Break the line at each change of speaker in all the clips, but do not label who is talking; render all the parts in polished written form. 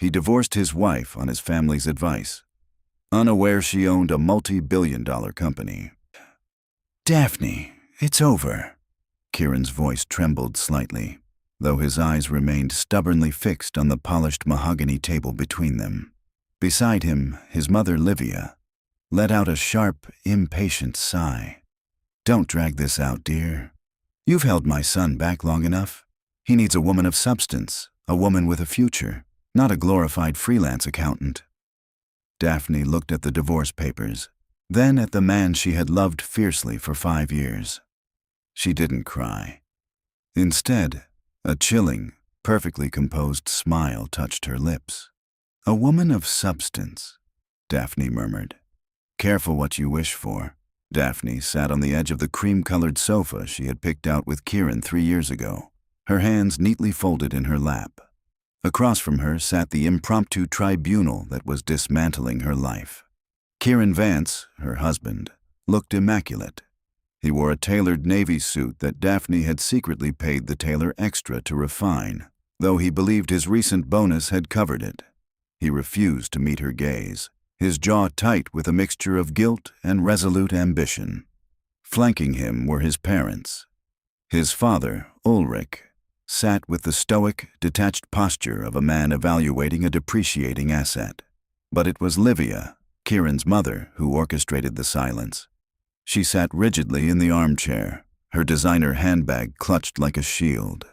He divorced his wife on his family's advice, unaware she owned a multi-billion-dollar company. "Daphne, it's over." Kieran's voice trembled slightly, though his eyes remained stubbornly fixed on the polished mahogany table between them. Beside him, his mother, Livia, let out a sharp, impatient sigh. "Don't drag this out, dear. You've held my son back long enough. He needs a woman of substance, a woman with a future, not a glorified freelance accountant." Daphne looked at the divorce papers, then at the man she had loved fiercely for 5 years. She didn't cry. Instead, a chilling, perfectly composed smile touched her lips. "A woman of substance," Daphne murmured. "Careful what you wish for." Daphne sat on the edge of the cream-colored sofa she had picked out with Kieran 3 years ago, her hands neatly folded in her lap. Across from her sat the impromptu tribunal that was dismantling her life. Kieran Vance, her husband, looked immaculate. He wore a tailored navy suit that Daphne had secretly paid the tailor extra to refine, though he believed his recent bonus had covered it. He refused to meet her gaze, his jaw tight with a mixture of guilt and resolute ambition. Flanking him were his parents. His father, Ulrich, sat with the stoic, detached posture of a man evaluating a depreciating asset. But it was Livia, Kieran's mother, who orchestrated the silence. She sat rigidly in the armchair, her designer handbag clutched like a shield,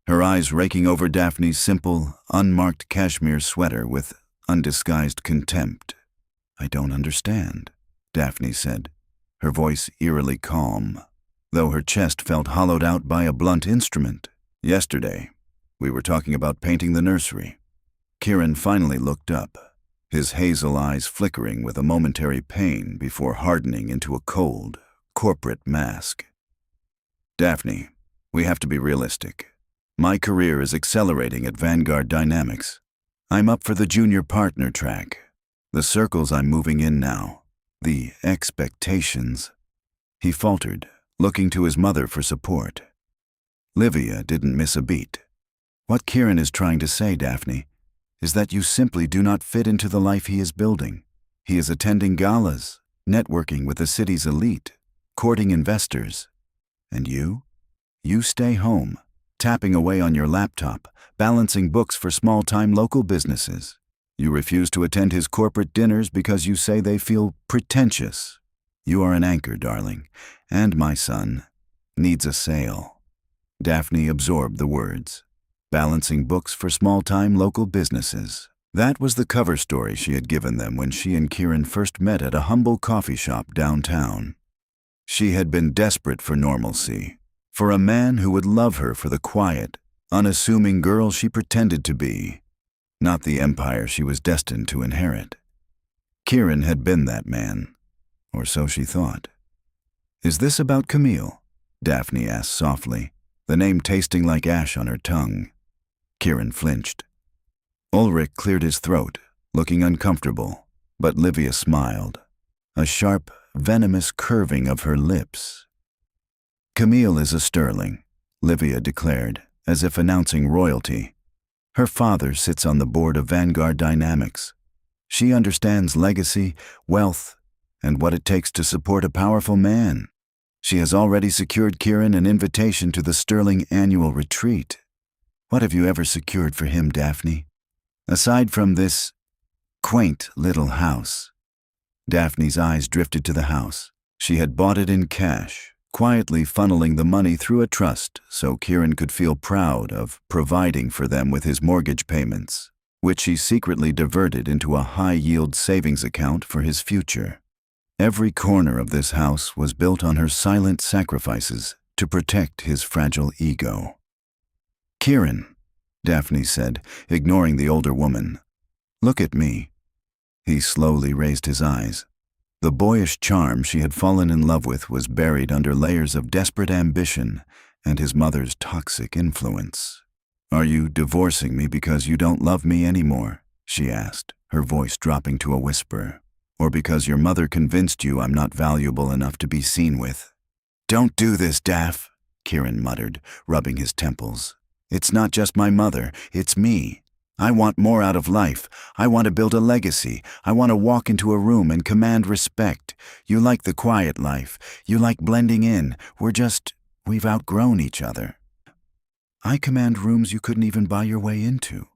her eyes raking over Daphne's simple, unmarked cashmere sweater with undisguised contempt. "I don't understand," Daphne said, her voice eerily calm, though her chest felt hollowed out by a blunt instrument. "Yesterday, we were talking about painting the nursery." Kieran finally looked up, his hazel eyes flickering with a momentary pain before hardening into a cold, corporate mask. "Daphne, we have to be realistic. My career is accelerating at Vanguard Dynamics. I'm up for the junior partner track. The circles I'm moving in now, the expectations." He faltered, looking to his mother for support. Livia didn't miss a beat. "What Kieran is trying to say, Daphne, is that you simply do not fit into the life he is building. He is attending galas, networking with the city's elite, courting investors. And you? You stay home, tapping away on your laptop, balancing books for small-time local businesses. You refuse to attend his corporate dinners because you say they feel pretentious. You are an anchor, darling, and my son needs a sail." Daphne absorbed the words. Balancing books for small-time local businesses. That was the cover story she had given them when she and Kieran first met at a humble coffee shop downtown. She had been desperate for normalcy, for a man who would love her for the quiet, unassuming girl she pretended to be, not the empire she was destined to inherit. Kieran had been that man, or so she thought. "Is this about Camille?" Daphne asked softly, the name tasting like ash on her tongue. Kieran flinched. Ulrich cleared his throat, looking uncomfortable, but Livia smiled, a sharp, venomous curving of her lips. "Camille is a sterling," Livia declared, as if announcing royalty. "Her father sits on the board of Vanguard Dynamics. She understands legacy, wealth, and what it takes to support a powerful man. She has already secured Kieran an invitation to the Sterling annual retreat. What have you ever secured for him, Daphne? Aside from this quaint little house." Daphne's eyes drifted to the house. She had bought it in cash, quietly funneling the money through a trust so Kieran could feel proud of providing for them with his mortgage payments, which he secretly diverted into a high-yield savings account for his future. Every corner of this house was built on her silent sacrifices to protect his fragile ego. "Kieran," Daphne said, ignoring the older woman, "look at me." He slowly raised his eyes. The boyish charm she had fallen in love with was buried under layers of desperate ambition and his mother's toxic influence. "Are you divorcing me because you don't love me anymore?" she asked, her voice dropping to a whisper. "Or because your mother convinced you I'm not valuable enough to be seen with?" "Don't do this, Daph," Kieran muttered, rubbing his temples. "It's not just my mother, it's me. I want more out of life. I want to build a legacy. I want to walk into a room and command respect. You like the quiet life. You like blending in. We've outgrown each other. I command rooms you couldn't even buy your way into,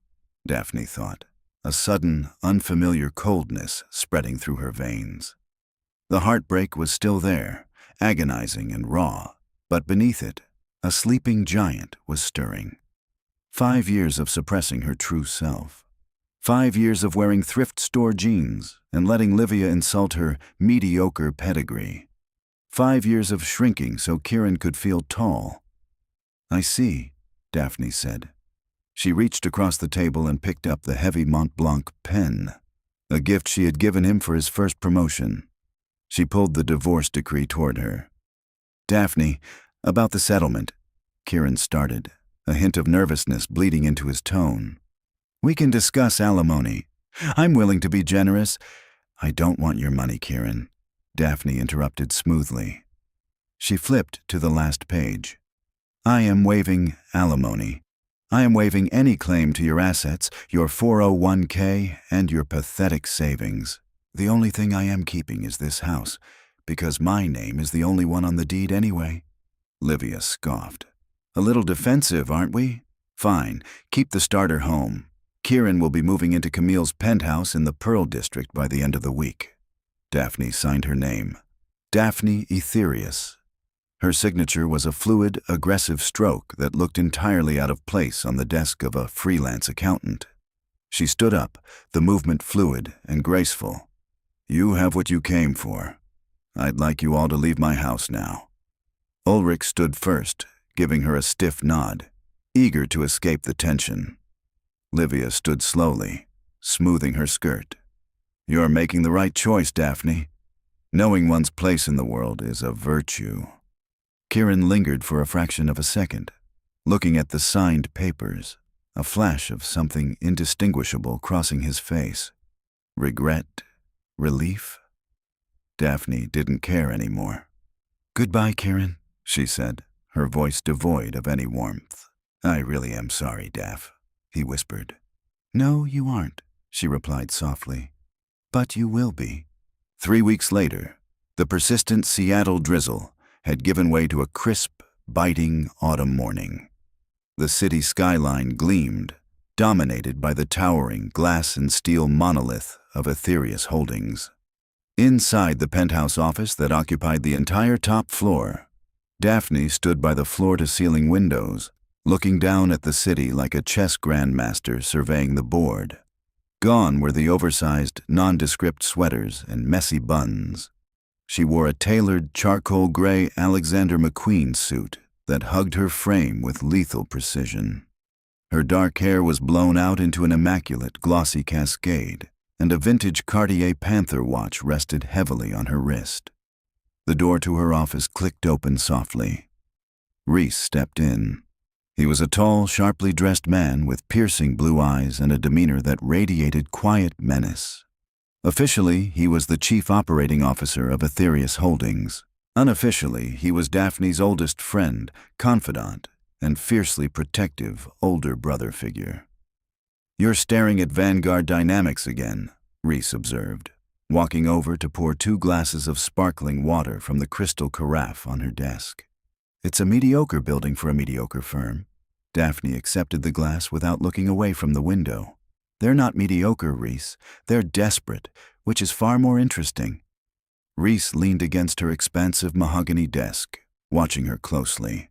Daphne thought, a sudden, unfamiliar coldness spreading through her veins. The heartbreak was still there, agonizing and raw, but beneath it, a sleeping giant was stirring. 5 years of suppressing her true self. 5 years of wearing thrift store jeans and letting Livia insult her mediocre pedigree. 5 years of shrinking so Kieran could feel tall. I see, Daphne said. She reached across the table and picked up the heavy Mont Blanc pen, a gift she had given him for his first promotion. She pulled the divorce decree toward her. Daphne, about the settlement, Kieran started, a hint of nervousness bleeding into his tone. We can discuss alimony. I'm willing to be generous. I don't want your money, Kieran, Daphne interrupted smoothly. She flipped to the last page. I am waiving alimony. I am waiving any claim to your assets, your 401k, and your pathetic savings. The only thing I am keeping is this house, because my name is the only one on the deed anyway. Livia scoffed. A little defensive, aren't we? Fine, keep the starter home. Kieran will be moving into Camille's penthouse in the Pearl District by the end of the week. Daphne signed her name. Daphne Etherius. Her signature was a fluid, aggressive stroke that looked entirely out of place on the desk of a freelance accountant. She stood up, the movement fluid and graceful. You have what you came for. I'd like you all to leave my house now. Ulrich stood first, giving her a stiff nod, eager to escape the tension. Livia stood slowly, smoothing her skirt. You're making the right choice, Daphne. Knowing one's place in the world is a virtue. Kieran lingered for a fraction of a second, looking at the signed papers, a flash of something indistinguishable crossing his face. Regret? Relief? Daphne didn't care anymore. Goodbye, Kieran, she said, her voice devoid of any warmth. I really am sorry, Daph, he whispered. No, you aren't, she replied softly. But you will be. 3 weeks later, the persistent Seattle drizzle had given way to a crisp, biting autumn morning. The city skyline gleamed, dominated by the towering glass and steel monolith of Etherius Holdings. Inside the penthouse office that occupied the entire top floor, Daphne stood by the floor-to-ceiling windows, looking down at the city like a chess grandmaster surveying the board. Gone were the oversized, nondescript sweaters and messy buns. She wore a tailored charcoal gray Alexander McQueen suit that hugged her frame with lethal precision. Her dark hair was blown out into an immaculate, glossy cascade, and a vintage Cartier Panther watch rested heavily on her wrist. The door to her office clicked open softly. Reese stepped in. He was a tall, sharply dressed man with piercing blue eyes and a demeanor that radiated quiet menace. Officially, he was the chief operating officer of Etherius Holdings. Unofficially, he was Daphne's oldest friend, confidant, and fiercely protective older brother figure. You're staring at Vanguard Dynamics again, Reese observed, walking over to pour 2 glasses of sparkling water from the crystal carafe on her desk. It's a mediocre building for a mediocre firm. Daphne accepted the glass without looking away from the window. They're not mediocre, Reese. They're desperate, which is far more interesting. Reese leaned against her expansive mahogany desk, watching her closely.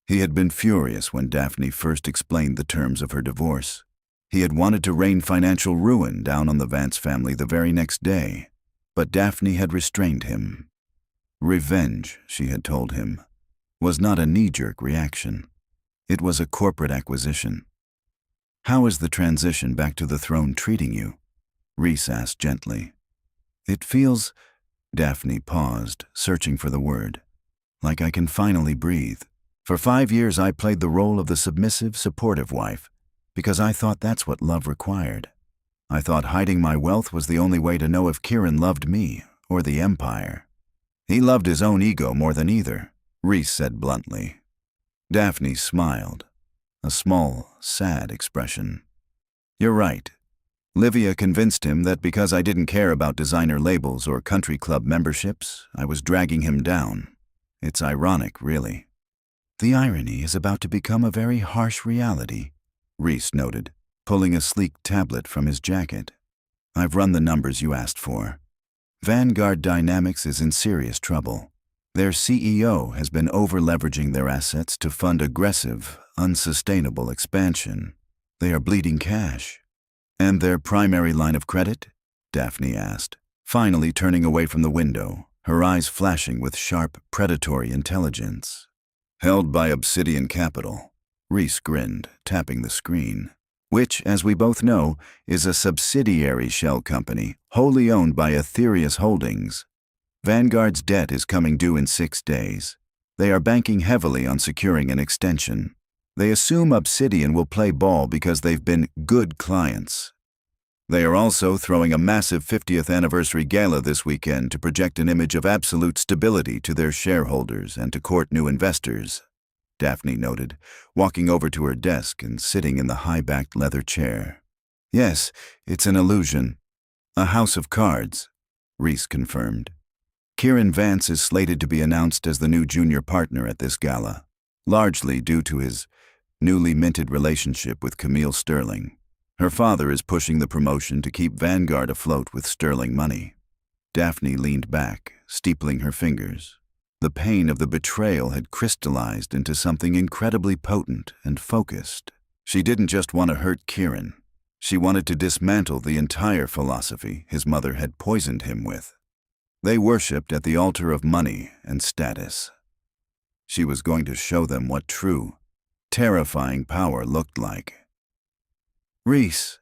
He had been furious when Daphne first explained the terms of her divorce. He had wanted to rain financial ruin down on the Vance family the very next day, but Daphne had restrained him. Revenge, she had told him, was not a knee-jerk reaction. It was a corporate acquisition. How is the transition back to the throne treating you? Reese asked gently. It feels, Daphne paused, searching for the word, like I can finally breathe. For 5 years I played the role of the submissive, supportive wife, because I thought that's what love required. I thought hiding my wealth was the only way to know if Kieran loved me or the empire. He loved his own ego more than either, Reese said bluntly. Daphne smiled. A small, sad expression. You're right. Livia convinced him that because I didn't care about designer labels or country club memberships, I was dragging him down. It's ironic, really. The irony is about to become a very harsh reality, Reese noted, pulling a sleek tablet from his jacket. I've run the numbers you asked for. Vanguard Dynamics is in serious trouble. Their CEO has been over-leveraging their assets to fund aggressive, unsustainable expansion. They are bleeding cash. And their primary line of credit? Daphne asked, finally turning away from the window, her eyes flashing with sharp, predatory intelligence. Held by Obsidian Capital. Reese grinned, tapping the screen. Which, as we both know, is a subsidiary shell company, wholly owned by Aetherius Holdings. Vanguard's debt is coming due in 6 days. They are banking heavily on securing an extension. They assume Obsidian will play ball because they've been good clients. They are also throwing a massive 50th anniversary gala this weekend to project an image of absolute stability to their shareholders and to court new investors, Daphne noted, walking over to her desk and sitting in the high-backed leather chair. Yes, it's an illusion. A house of cards, Reese confirmed. Kieran Vance is slated to be announced as the new junior partner at this gala, largely due to his newly minted relationship with Camille Sterling. Her father is pushing the promotion to keep Vanguard afloat with Sterling money. Daphne leaned back, steepling her fingers. The pain of the betrayal had crystallized into something incredibly potent and focused. She didn't just want to hurt Kieran. She wanted to dismantle the entire philosophy his mother had poisoned him with. They worshipped at the altar of money and status. She was going to show them what true, terrifying power looked like. Reese,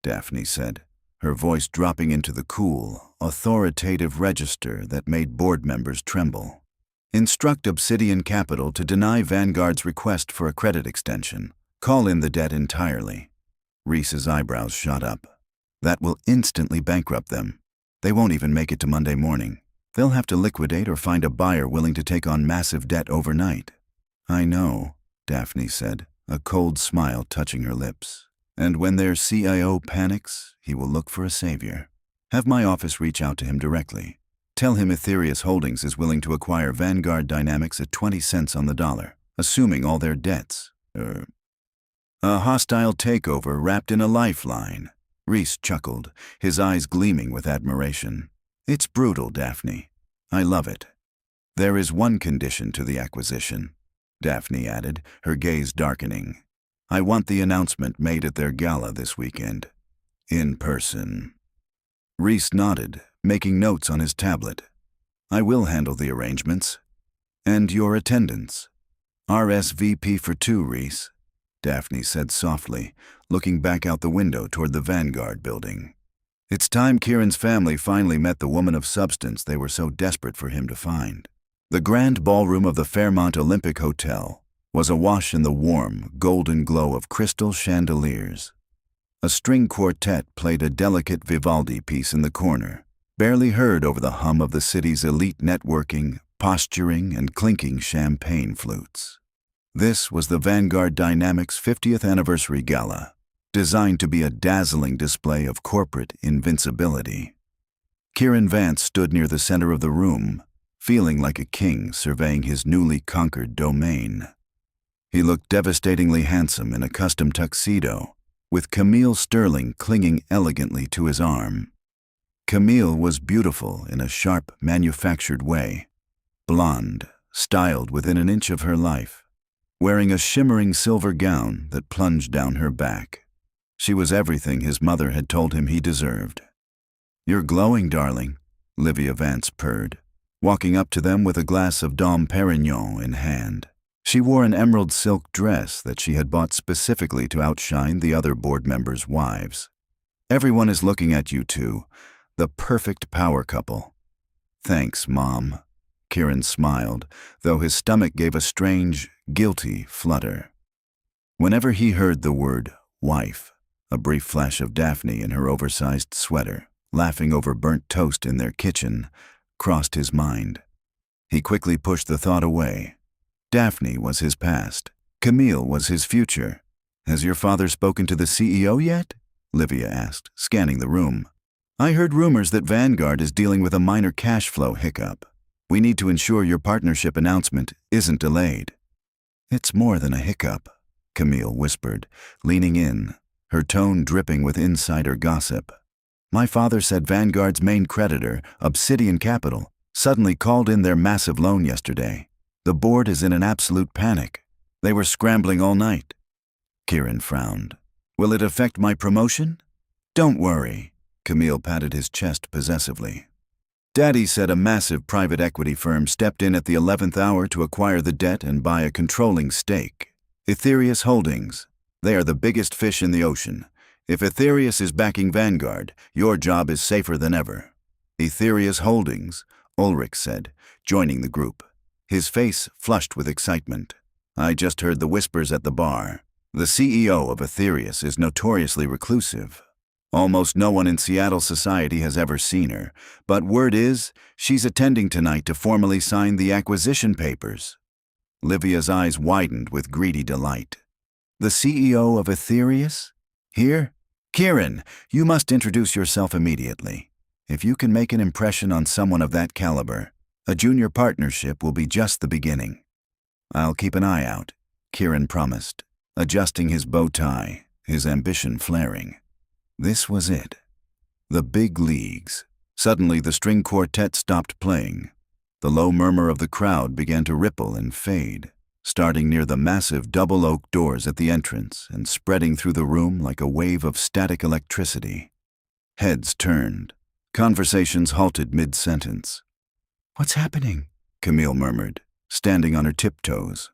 Daphne said, her voice dropping into the cool, authoritative register that made board members tremble. Instruct Obsidian Capital to deny Vanguard's request for a credit extension. Call in the debt entirely. Reese's eyebrows shot up. That will instantly bankrupt them. They won't even make it to Monday morning. They'll have to liquidate or find a buyer willing to take on massive debt overnight. I know, Daphne said, a cold smile touching her lips. And when their CIO panics, he will look for a savior. Have my office reach out to him directly. Tell him Aetherius Holdings is willing to acquire Vanguard Dynamics at 20 cents on the dollar, assuming all their debts. A hostile takeover wrapped in a lifeline. Reese chuckled, his eyes gleaming with admiration. It's brutal, Daphne. I love it. There is one condition to the acquisition, Daphne added, her gaze darkening. I want the announcement made at their gala this weekend. In person. Reese nodded, making notes on his tablet. I will handle the arrangements. And your attendance. RSVP for 2, Reese, Daphne said softly, looking back out the window toward the Vanguard building. It's time Kieran's family finally met the woman of substance they were so desperate for him to find. The grand ballroom of the Fairmont Olympic Hotel was awash in the warm, golden glow of crystal chandeliers. A string quartet played a delicate Vivaldi piece in the corner, barely heard over the hum of the city's elite networking, posturing, and clinking champagne flutes. This was the Vanguard Dynamics 50th Anniversary Gala, designed to be a dazzling display of corporate invincibility. Kieran Vance stood near the center of the room, feeling like a king surveying his newly conquered domain. He looked devastatingly handsome in a custom tuxedo, with Camille Sterling clinging elegantly to his arm. Camille was beautiful in a sharp, manufactured way, blonde, styled within an inch of her life, wearing a shimmering silver gown that plunged down her back. She was everything his mother had told him he deserved. You're glowing, darling, Livia Vance purred, walking up to them with a glass of Dom Perignon in hand. She wore an emerald silk dress that she had bought specifically to outshine the other board members' wives. Everyone is looking at you two, the perfect power couple. Thanks, Mom. Kieran smiled, though his stomach gave a strange, guilty flutter. Whenever he heard the word wife, a brief flash of Daphne in her oversized sweater, laughing over burnt toast in their kitchen, crossed his mind. He quickly pushed the thought away. Daphne was his past. Camille was his future. Has your father spoken to the CEO yet? Livia asked, scanning the room. I heard rumors that Vanguard is dealing with a minor cash flow hiccup. We need to ensure your partnership announcement isn't delayed. It's more than a hiccup, Camille whispered, leaning in, her tone dripping with insider gossip. My father said Vanguard's main creditor, Obsidian Capital, suddenly called in their massive loan yesterday. The board is in an absolute panic. They were scrambling all night. Kieran frowned. Will it affect my promotion? Don't worry. Camille patted his chest possessively. Daddy said a massive private equity firm stepped in at the 11th hour to acquire the debt and buy a controlling stake. Aetherius Holdings. They are the biggest fish in the ocean. If Aetherius is backing Vanguard, your job is safer than ever. Aetherius Holdings, Ulrich said, joining the group. His face flushed with excitement. I just heard the whispers at the bar. The CEO of Aetherius is notoriously reclusive. Almost no one in Seattle society has ever seen her, but word is she's attending tonight to formally sign the acquisition papers. Livia's eyes widened with greedy delight. The CEO of Aetherius? Here? Kieran, you must introduce yourself immediately. If you can make an impression on someone of that caliber, a junior partnership will be just the beginning. I'll keep an eye out, Kieran promised, adjusting his bow tie, his ambition flaring. This was it. The big leagues. Suddenly the string quartet stopped playing. The low murmur of the crowd began to ripple and fade, starting near the massive double oak doors at the entrance and spreading through the room like a wave of static electricity. Heads turned. Conversations halted mid-sentence. What's happening? Camille murmured, standing on her tiptoes.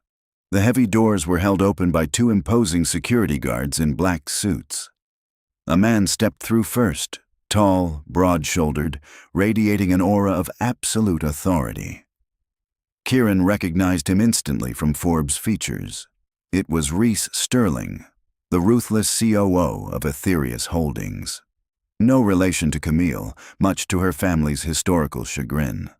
The heavy doors were held open by two imposing security guards in black suits. A man stepped through first, tall, broad-shouldered, radiating an aura of absolute authority. Kieran recognized him instantly from Forbes' features. It was Reese Sterling, the ruthless COO of Aetherius Holdings. No relation to Camille, much to her family's historical chagrin.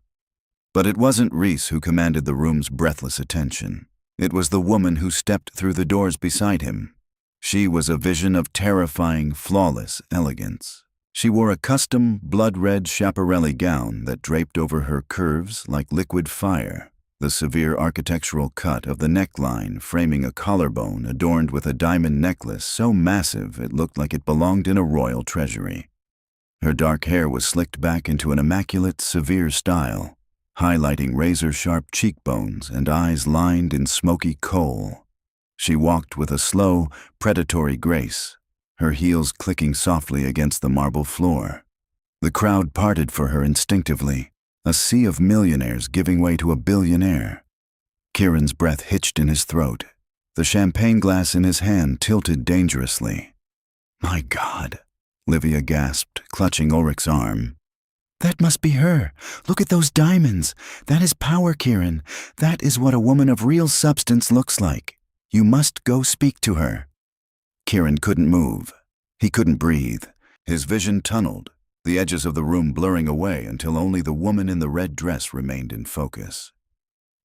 But it wasn't Reese who commanded the room's breathless attention. It was the woman who stepped through the doors beside him. She was a vision of terrifying, flawless elegance. She wore a custom, blood-red Schiaparelli gown that draped over her curves like liquid fire, the severe architectural cut of the neckline framing a collarbone adorned with a diamond necklace so massive it looked like it belonged in a royal treasury. Her dark hair was slicked back into an immaculate, severe style, highlighting razor-sharp cheekbones and eyes lined in smoky kohl. She walked with a slow, predatory grace, her heels clicking softly against the marble floor. The crowd parted for her instinctively, a sea of millionaires giving way to a billionaire. Kieran's breath hitched in his throat, the champagne glass in his hand tilted dangerously. My God, Livia gasped, clutching Ulrich's arm. That must be her. Look at those diamonds. That is power, Kieran. That is what a woman of real substance looks like. You must go speak to her. Kieran couldn't move. He couldn't breathe. His vision tunneled, the edges of the room blurring away until only the woman in the red dress remained in focus.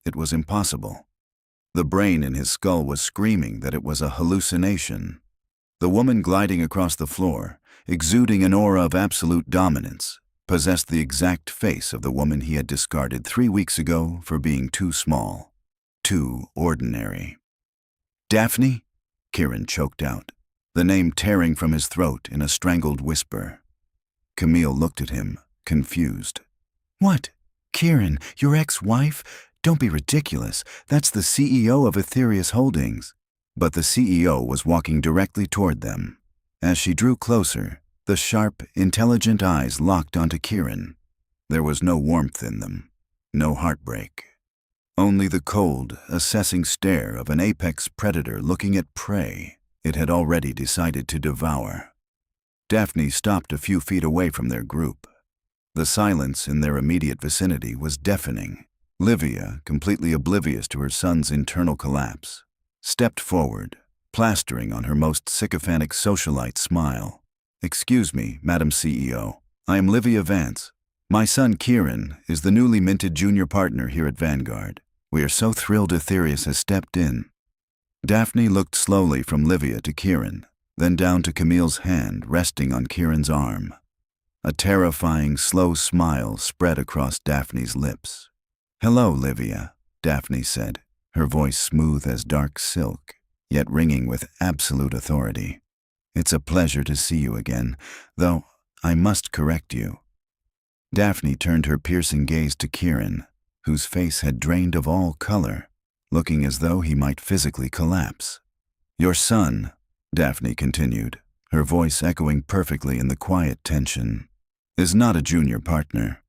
It was impossible. The brain in his skull was screaming that it was a hallucination. The woman gliding across the floor, exuding an aura of absolute dominance, possessed the exact face of the woman he had discarded 3 weeks ago for being too small, too ordinary. Daphne? Kieran choked out, the name tearing from his throat in a strangled whisper. Camille looked at him, confused. What? Kieran, your ex-wife? Don't be ridiculous. That's the CEO of Aetherius Holdings. But the CEO was walking directly toward them. As she drew closer, the sharp, intelligent eyes locked onto Kieran. There was no warmth in them, no heartbreak. Only the cold, assessing stare of an apex predator looking at prey it had already decided to devour. Daphne stopped a few feet away from their group. The silence in their immediate vicinity was deafening. Livia, completely oblivious to her son's internal collapse, stepped forward, plastering on her most sycophantic socialite smile. Excuse me, Madam CEO. I am Livia Vance. My son Kieran is the newly minted junior partner here at Vanguard. We are so thrilled Aetherius has stepped in. Daphne looked slowly from Livia to Kieran, then down to Camille's hand resting on Kieran's arm. A terrifying, slow smile spread across Daphne's lips. "Hello, Livia," Daphne said, her voice smooth as dark silk, yet ringing with absolute authority. "It's a pleasure to see you again, though I must correct you." Daphne turned her piercing gaze to Kieran, whose face had drained of all color, looking as though he might physically collapse. "Your son," Daphne continued, her voice echoing perfectly in the quiet tension, "is not a junior partner.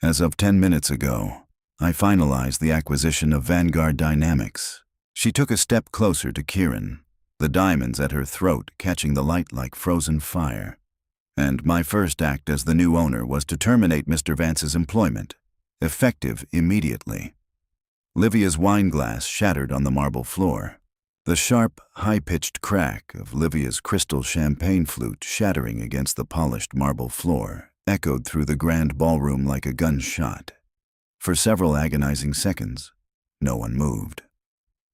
As of 10 minutes ago, I finalized the acquisition of Vanguard Dynamics." She took a step closer to Kieran, the diamonds at her throat catching the light like frozen fire. "And my first act as the new owner was to terminate Mr. Vance's employment, effective immediately." Livia's wine glass shattered on the marble floor. The sharp, high-pitched crack of Livia's crystal champagne flute shattering against the polished marble floor echoed through the grand ballroom like a gunshot. For several agonizing seconds, no one moved.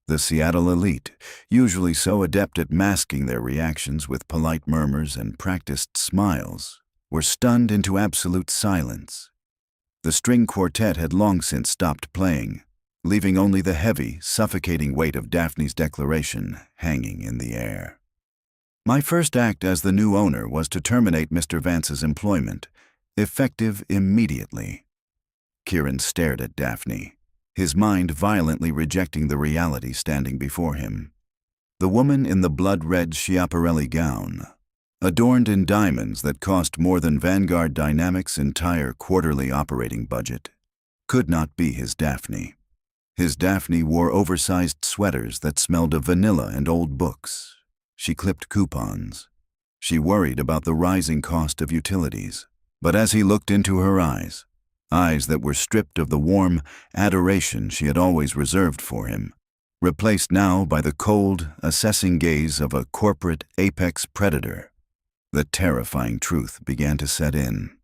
The Seattle elite, usually so adept at masking their reactions with polite murmurs and practiced smiles, were stunned into absolute silence. The string quartet had long since stopped playing, leaving only the heavy, suffocating weight of Daphne's declaration hanging in the air. "My first act as the new owner was to terminate Mr. Vance's employment, effective immediately." Kieran stared at Daphne, his mind violently rejecting the reality standing before him. The woman in the blood-red Schiaparelli gown, adorned in diamonds that cost more than Vanguard Dynamics' entire quarterly operating budget, could not be his Daphne. His Daphne wore oversized sweaters that smelled of vanilla and old books. She clipped coupons. She worried about the rising cost of utilities. But as he looked into her eyes that were stripped of the warm adoration she had always reserved for him, replaced now by the cold, assessing gaze of a corporate apex predator, the terrifying truth began to set in.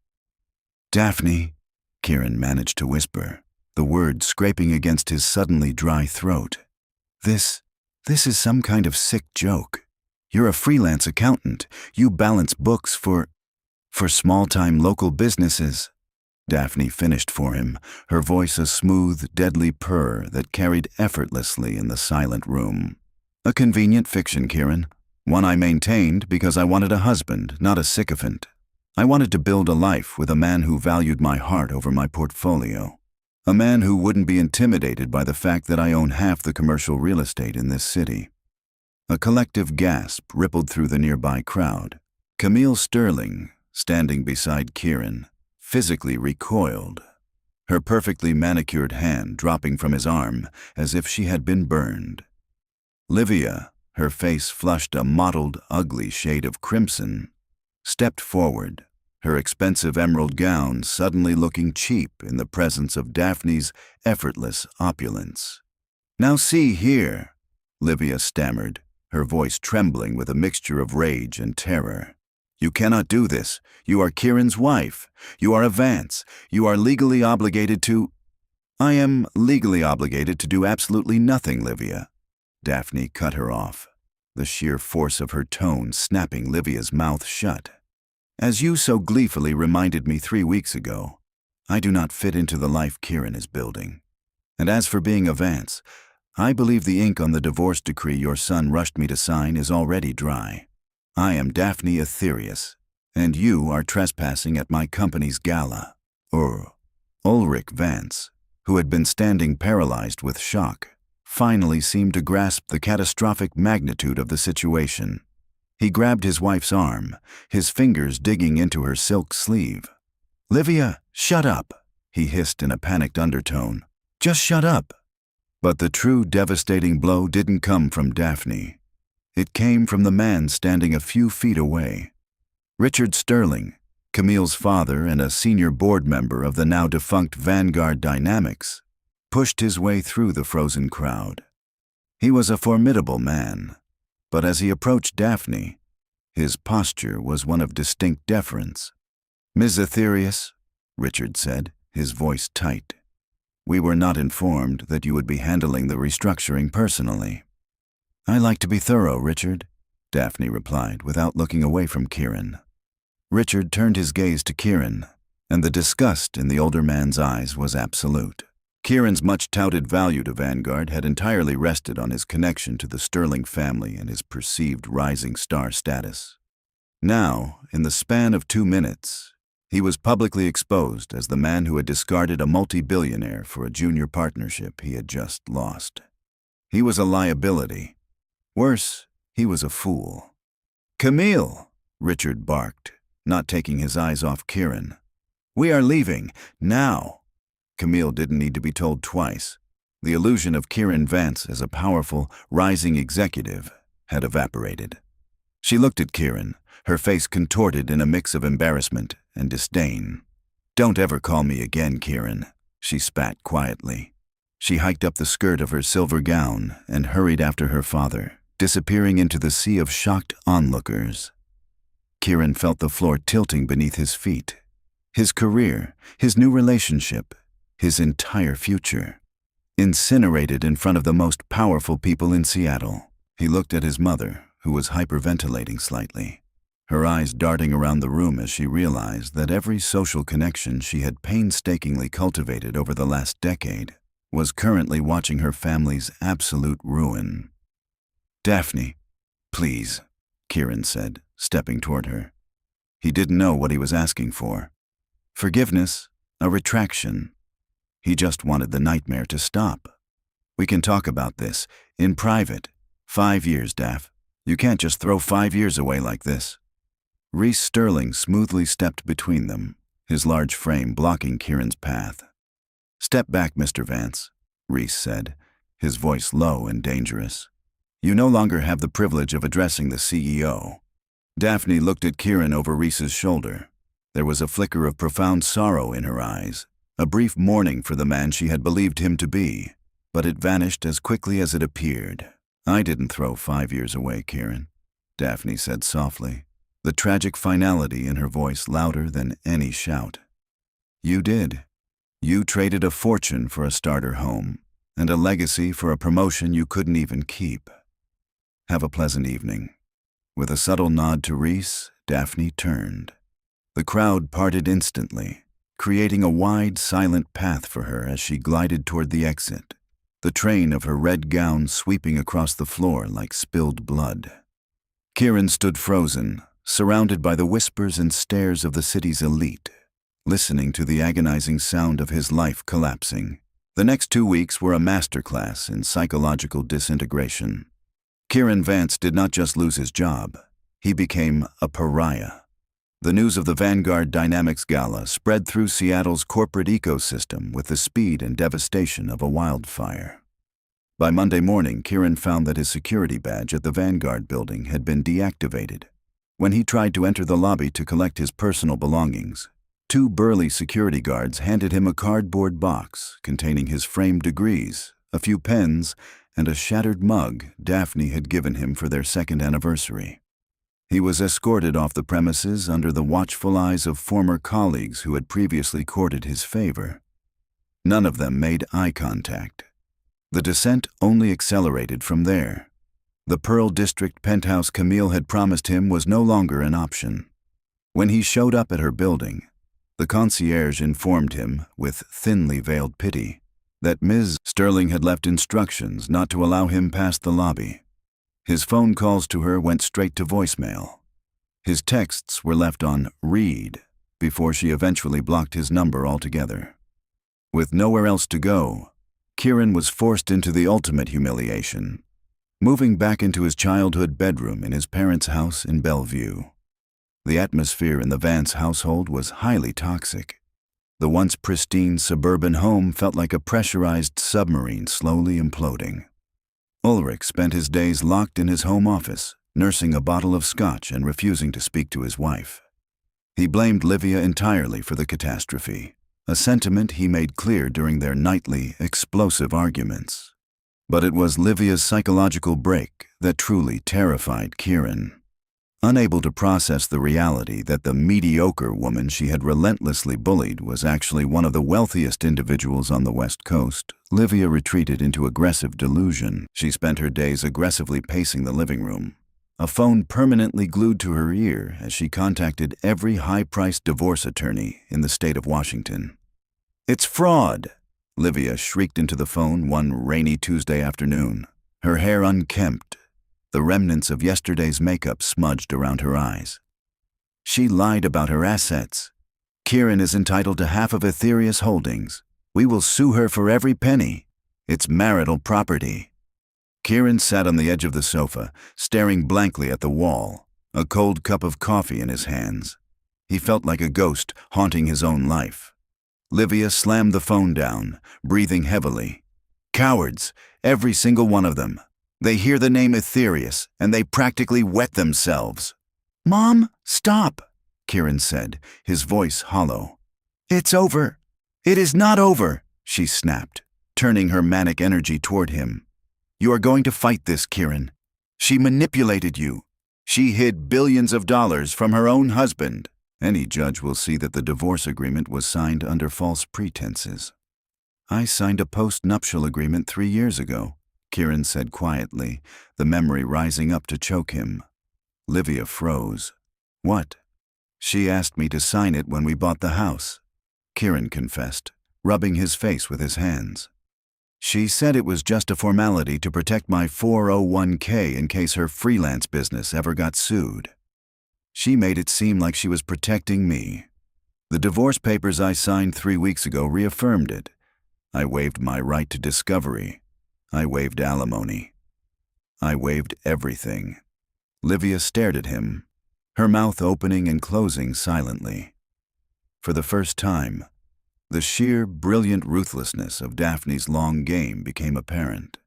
"Daphne," Kieran managed to whisper, the word scraping against his suddenly dry throat. This is some kind of sick joke. You're a freelance accountant. You balance books for small-time local businesses." Daphne finished for him, her voice a smooth, deadly purr that carried effortlessly in the silent room. "A convenient fiction, Kieran. One I maintained because I wanted a husband, not a sycophant. I wanted to build a life with a man who valued my heart over my portfolio. A man who wouldn't be intimidated by the fact that I own half the commercial real estate in this city." A collective gasp rippled through the nearby crowd. Camille Sterling, standing beside Kieran, physically recoiled, her perfectly manicured hand dropping from his arm as if she had been burned. Livia, her face flushed a mottled, ugly shade of crimson, stepped forward, her expensive emerald gown suddenly looking cheap in the presence of Daphne's effortless opulence. "Now see here," Livia stammered, her voice trembling with a mixture of rage and terror. "You cannot do this. You are Kieran's wife. You are a Vance. You are legally obligated to—" "I am legally obligated to do absolutely nothing, Livia." Daphne cut her off, the sheer force of her tone snapping Livia's mouth shut. "As you so gleefully reminded me 3 weeks ago, I do not fit into the life Kieran is building. And as for being a Vance, I believe the ink on the divorce decree your son rushed me to sign is already dry. I am Daphne Aetherius, and you are trespassing at my company's gala." Ulrich Vance, who had been standing paralyzed with shock, finally seemed to grasp the catastrophic magnitude of the situation. He grabbed his wife's arm, his fingers digging into her silk sleeve. "Livia, shut up," he hissed in a panicked undertone. "Just shut up." But the true devastating blow didn't come from Daphne. It came from the man standing a few feet away. Richard Sterling, Camille's father and a senior board member of the now-defunct Vanguard Dynamics, pushed his way through the frozen crowd. He was a formidable man, but as he approached Daphne, his posture was one of distinct deference. "Ms. Aetherius," Richard said, his voice tight, "we were not informed that you would be handling the restructuring personally." "I like to be thorough, Richard," Daphne replied without looking away from Kieran. Richard turned his gaze to Kieran, and the disgust in the older man's eyes was absolute. Kieran's much-touted value to Vanguard had entirely rested on his connection to the Sterling family and his perceived rising star status. Now, in the span of 2 minutes, he was publicly exposed as the man who had discarded a multi-billionaire for a junior partnership he had just lost. He was a liability. Worse, he was a fool. "Camille!" Richard barked, not taking his eyes off Kieran. "We are leaving, now!" Camille didn't need to be told twice. The illusion of Kieran Vance as a powerful, rising executive had evaporated. She looked at Kieran, her face contorted in a mix of embarrassment and disdain. "Don't ever call me again, Kieran," she spat quietly. She hiked up the skirt of her silver gown and hurried after her father, disappearing into the sea of shocked onlookers. Kieran felt the floor tilting beneath his feet. His career, his new relationship, his entire future, incinerated in front of the most powerful people in Seattle. He looked at his mother, who was hyperventilating slightly, her eyes darting around the room as she realized that every social connection she had painstakingly cultivated over the last decade was currently watching her family's absolute ruin. "Daphne, please," Kieran said, stepping toward her. He didn't know what he was asking for. Forgiveness, a retraction. He just wanted the nightmare to stop. "We can talk about this, in private. 5 years, Daph. You can't just throw 5 years away like this." Reese Sterling smoothly stepped between them, his large frame blocking Kieran's path. "Step back, Mr. Vance," Reese said, his voice low and dangerous. "You no longer have the privilege of addressing the CEO." Daphne looked at Kieran over Reese's shoulder. There was a flicker of profound sorrow in her eyes, a brief mourning for the man she had believed him to be, but it vanished as quickly as it appeared. "I didn't throw 5 years away, Kieran," Daphne said softly, the tragic finality in her voice louder than any shout. "You did. You traded a fortune for a starter home, and a legacy for a promotion you couldn't even keep. Have a pleasant evening." With a subtle nod to Reese, Daphne turned. The crowd parted instantly, creating a wide, silent path for her as she glided toward the exit, the train of her red gown sweeping across the floor like spilled blood. Kieran stood frozen, surrounded by the whispers and stares of the city's elite, listening to the agonizing sound of his life collapsing. The next 2 weeks were a masterclass in psychological disintegration. Kieran Vance did not just lose his job, he became a pariah. The news of the Vanguard Dynamics Gala spread through Seattle's corporate ecosystem with the speed and devastation of a wildfire. By Monday morning, Kieran found that his security badge at the Vanguard building had been deactivated. When he tried to enter the lobby to collect his personal belongings, 2 burly security guards handed him a cardboard box containing his framed degrees, a few pens, and a shattered mug Daphne had given him for their 2nd anniversary. He was escorted off the premises under the watchful eyes of former colleagues who had previously courted his favor. None of them made eye contact. The descent only accelerated from there. The Pearl District penthouse Camille had promised him was no longer an option. When he showed up at her building, the concierge informed him, with thinly veiled pity, that Ms. Sterling had left instructions not to allow him past the lobby. His phone calls to her went straight to voicemail. His texts were left on read before she eventually blocked his number altogether. With nowhere else to go, Kieran was forced into the ultimate humiliation, moving back into his childhood bedroom in his parents' house in Bellevue. The atmosphere in the Vance household was highly toxic. The once pristine suburban home felt like a pressurized submarine slowly imploding. Ulrich spent his days locked in his home office, nursing a bottle of scotch and refusing to speak to his wife. He blamed Livia entirely for the catastrophe, a sentiment he made clear during their nightly, explosive arguments. But it was Livia's psychological break that truly terrified Kieran. Unable to process the reality that the mediocre woman she had relentlessly bullied was actually one of the wealthiest individuals on the West Coast, Livia retreated into aggressive delusion. She spent her days aggressively pacing the living room, a phone permanently glued to her ear as she contacted every high-priced divorce attorney in the state of Washington. "It's fraud!" Livia shrieked into the phone one rainy Tuesday afternoon, her hair unkempt, the remnants of yesterday's makeup smudged around her eyes. "She lied about her assets. Kieran is entitled to half of Ethereus Holdings. We will sue her for every penny. It's marital property." Kieran sat on the edge of the sofa, staring blankly at the wall, a cold cup of coffee in his hands. He felt like a ghost haunting his own life. Livia slammed the phone down, breathing heavily. "Cowards, every single one of them. They hear the name Ethereus, and they practically wet themselves." "Mom, stop," Kieran said, his voice hollow. "It's over." "It is not over," she snapped, turning her manic energy toward him. "You are going to fight this, Kieran. She manipulated you. She hid billions of dollars from her own husband. Any judge will see that the divorce agreement was signed under false pretenses." "I signed a post-nuptial agreement 3 years ago," Kieran said quietly, the memory rising up to choke him. Livia froze. "What?" "She asked me to sign it when we bought the house," Kieran confessed, rubbing his face with his hands. "She said it was just a formality to protect my 401k in case her freelance business ever got sued. She made it seem like she was protecting me. The divorce papers I signed 3 weeks ago reaffirmed it. I waived my right to discovery. I waived alimony. I waived everything." Livia stared at him, her mouth opening and closing silently. For the first time, the sheer, brilliant ruthlessness of Daphne's long game became apparent.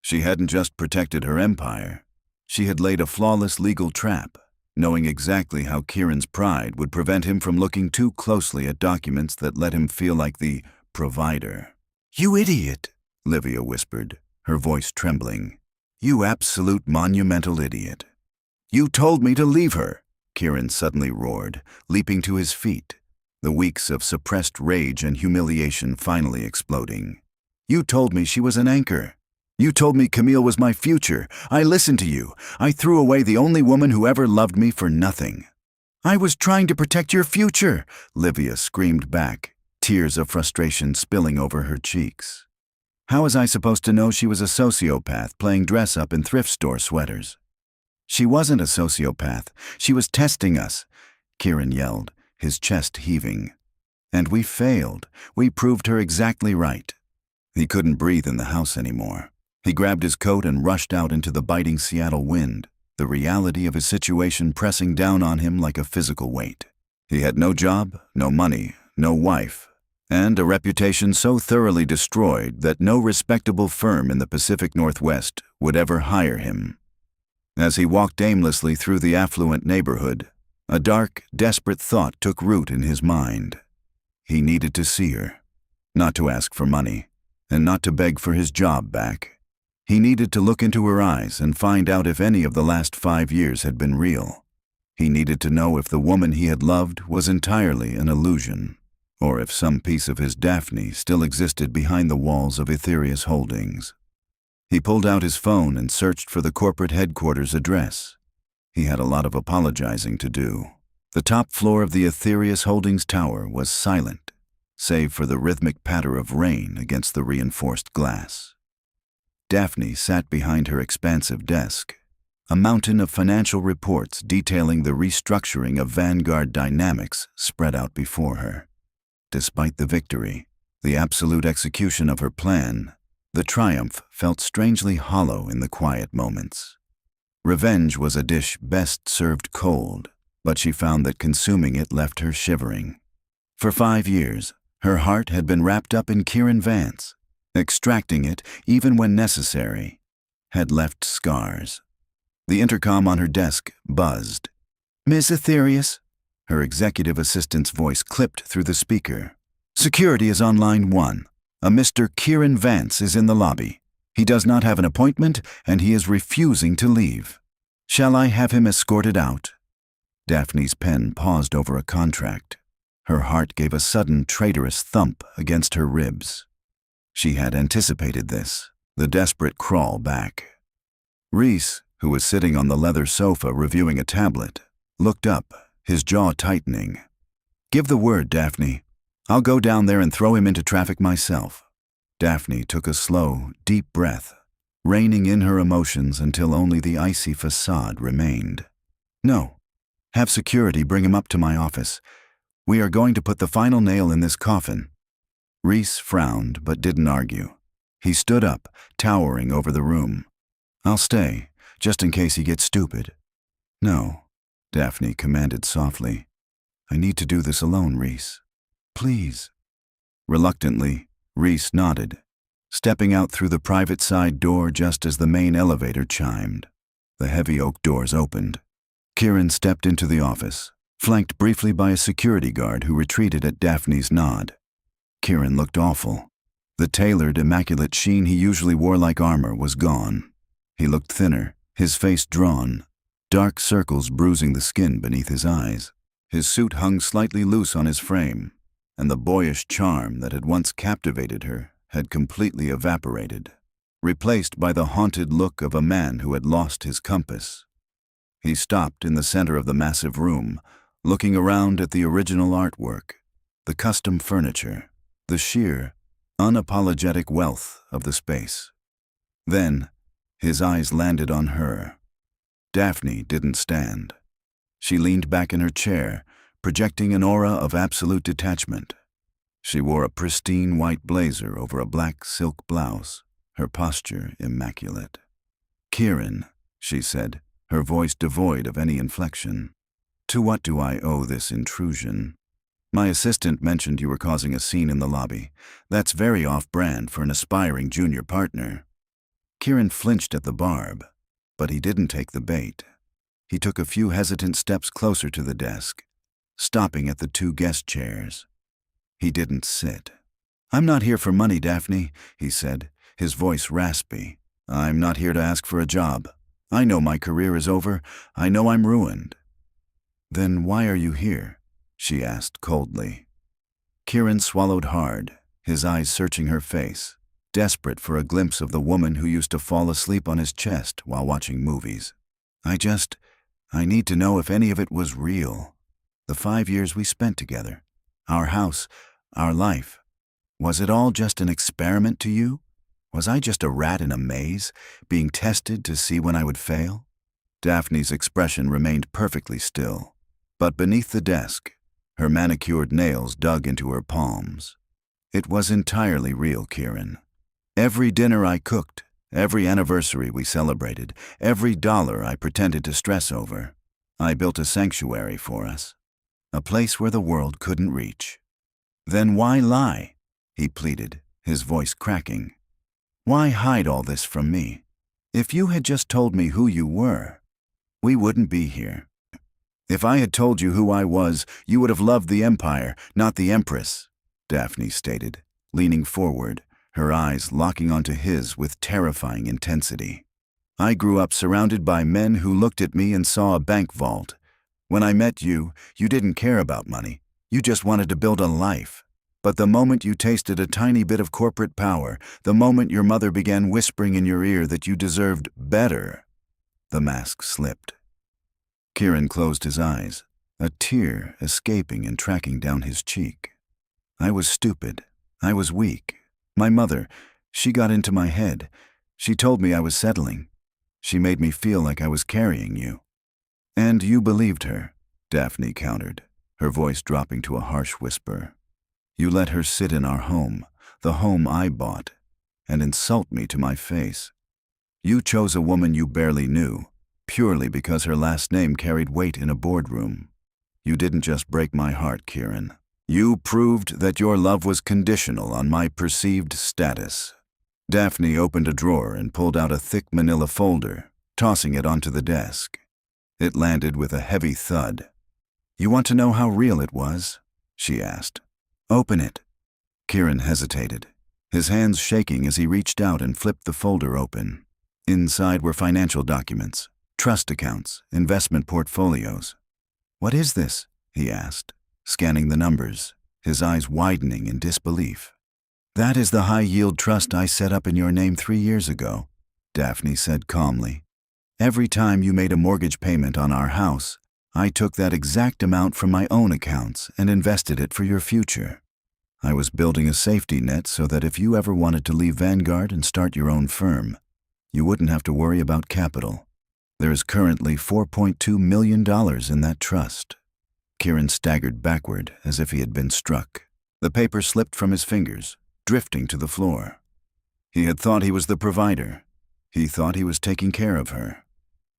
She hadn't just protected her empire. She had laid a flawless legal trap, knowing exactly how Kieran's pride would prevent him from looking too closely at documents that let him feel like the provider. "You idiot," Livia whispered, her voice trembling. "You absolute monumental idiot. You told me to leave her," Kieran suddenly roared, leaping to his feet, the weeks of suppressed rage and humiliation finally exploding. "You told me she was an anchor. You told me Camille was my future. I listened to you. I threw away the only woman who ever loved me for nothing." "I was trying to protect your future," Livia screamed back, tears of frustration spilling over her cheeks. "How was I supposed to know she was a sociopath playing dress-up in thrift store sweaters?" "She wasn't a sociopath. She was testing us," Kieran yelled, his chest heaving. "And we failed. We proved her exactly right." He couldn't breathe in the house anymore. He grabbed his coat and rushed out into the biting Seattle wind, the reality of his situation pressing down on him like a physical weight. He had no job, no money, no wife, and a reputation so thoroughly destroyed that no respectable firm in the Pacific Northwest would ever hire him. As he walked aimlessly through the affluent neighborhood, a dark, desperate thought took root in his mind. He needed to see her, not to ask for money, and not to beg for his job back. He needed to look into her eyes and find out if any of the last 5 years had been real. He needed to know if the woman he had loved was entirely an illusion, or if some piece of his Daphne still existed behind the walls of Ethereus Holdings. He pulled out his phone and searched for the corporate headquarters address. He had a lot of apologizing to do. The top floor of the Ethereus Holdings tower was silent, save for the rhythmic patter of rain against the reinforced glass. Daphne sat behind her expansive desk, a mountain of financial reports detailing the restructuring of Vanguard Dynamics spread out before her. Despite the victory, the absolute execution of her plan, the triumph felt strangely hollow in the quiet moments. Revenge was a dish best served cold, but she found that consuming it left her shivering. For 5 years, her heart had been wrapped up in Kieran Vance. Extracting it, even when necessary, had left scars. The intercom on her desk buzzed. "Miss Ethereus?" Her executive assistant's voice clipped through the speaker. "Security is on line 1. A Mr. Kieran Vance is in the lobby. He does not have an appointment, and he is refusing to leave. Shall I have him escorted out?" Daphne's pen paused over a contract. Her heart gave a sudden traitorous thump against her ribs. She had anticipated this, the desperate crawl back. "Reese," who was sitting on the leather sofa reviewing a tablet, looked up, his jaw tightening. "Give the word, Daphne. I'll go down there and throw him into traffic myself." Daphne took a slow, deep breath, reining in her emotions until only the icy facade remained. "No. Have security bring him up to my office. We are going to put the final nail in this coffin." Reese frowned but didn't argue. He stood up, towering over the room. "I'll stay, just in case he gets stupid." "No," Daphne commanded softly. "I need to do this alone, Reese. Please." Reluctantly, Reese nodded, stepping out through the private side door just as the main elevator chimed. The heavy oak doors opened. Kieran stepped into the office, flanked briefly by a security guard who retreated at Daphne's nod. Kieran looked awful. The tailored, immaculate sheen he usually wore like armor was gone. He looked thinner, his face drawn, dark circles bruising the skin beneath his eyes. His suit hung slightly loose on his frame, and the boyish charm that had once captivated her had completely evaporated, replaced by the haunted look of a man who had lost his compass. He stopped in the center of the massive room, looking around at the original artwork, the custom furniture, the sheer, unapologetic wealth of the space. Then, his eyes landed on her. Daphne didn't stand. She leaned back in her chair, projecting an aura of absolute detachment. She wore a pristine white blazer over a black silk blouse, her posture immaculate. "Kieran," she said, her voice devoid of any inflection. "To what do I owe this intrusion? My assistant mentioned you were causing a scene in the lobby. That's very off-brand for an aspiring junior partner." Kieran flinched at the barb, but he didn't take the bait. He took a few hesitant steps closer to the desk, stopping at the two guest chairs. He didn't sit. "I'm not here for money, Daphne," he said, his voice raspy. "I'm not here to ask for a job. I know my career is over. I know I'm ruined." "Then why are you here?" she asked coldly. Kieran swallowed hard, his eyes searching her face, desperate for a glimpse of the woman who used to fall asleep on his chest while watching movies. I need to know if any of it was real. The 5 years we spent together, our house, our life. Was it all just an experiment to you? Was I just a rat in a maze, being tested to see when I would fail?" Daphne's expression remained perfectly still, but beneath the desk, her manicured nails dug into her palms. "It was entirely real, Kieran. Every dinner I cooked, every anniversary we celebrated, every dollar I pretended to stress over, I built a sanctuary for us, a place where the world couldn't reach." "Then why lie?" he pleaded, his voice cracking. "Why hide all this from me? If you had just told me who you were, we wouldn't be here. If I had told you who I was, you would have loved the Empire, not the Empress," Daphne stated, leaning forward, her eyes locking onto his with terrifying intensity. "I grew up surrounded by men who looked at me and saw a bank vault. When I met you, you didn't care about money. You just wanted to build a life. But the moment you tasted a tiny bit of corporate power, the moment your mother began whispering in your ear that you deserved better, the mask slipped." Kieran closed his eyes, a tear escaping and tracking down his cheek. "I was stupid. I was weak. My mother, she got into my head. She told me I was settling. She made me feel like I was carrying you." "And you believed her," Daphne countered, her voice dropping to a harsh whisper. "You let her sit in our home, the home I bought, and insult me to my face. You chose a woman you barely knew, purely because her last name carried weight in a boardroom. You didn't just break my heart, Kieran. You proved that your love was conditional on my perceived status." Daphne opened a drawer and pulled out a thick manila folder, tossing it onto the desk. It landed with a heavy thud. "You want to know how real it was?" she asked. "Open it." Kieran hesitated, his hands shaking as he reached out and flipped the folder open. Inside were financial documents, trust accounts, investment portfolios. "What is this?" he asked, scanning the numbers, his eyes widening in disbelief. "That is the high-yield trust I set up in your name 3 years ago," Daphne said calmly. Every time you made a mortgage payment on our house, I took that exact amount from my own accounts and invested it for your future. I was building a safety net so that if you ever wanted to leave Vanguard and start your own firm, you wouldn't have to worry about capital. There is currently $4.2 million in that trust." Kieran staggered backward as if he had been struck. The paper slipped from his fingers, drifting to the floor. He had thought he was the provider. He thought he was taking care of her.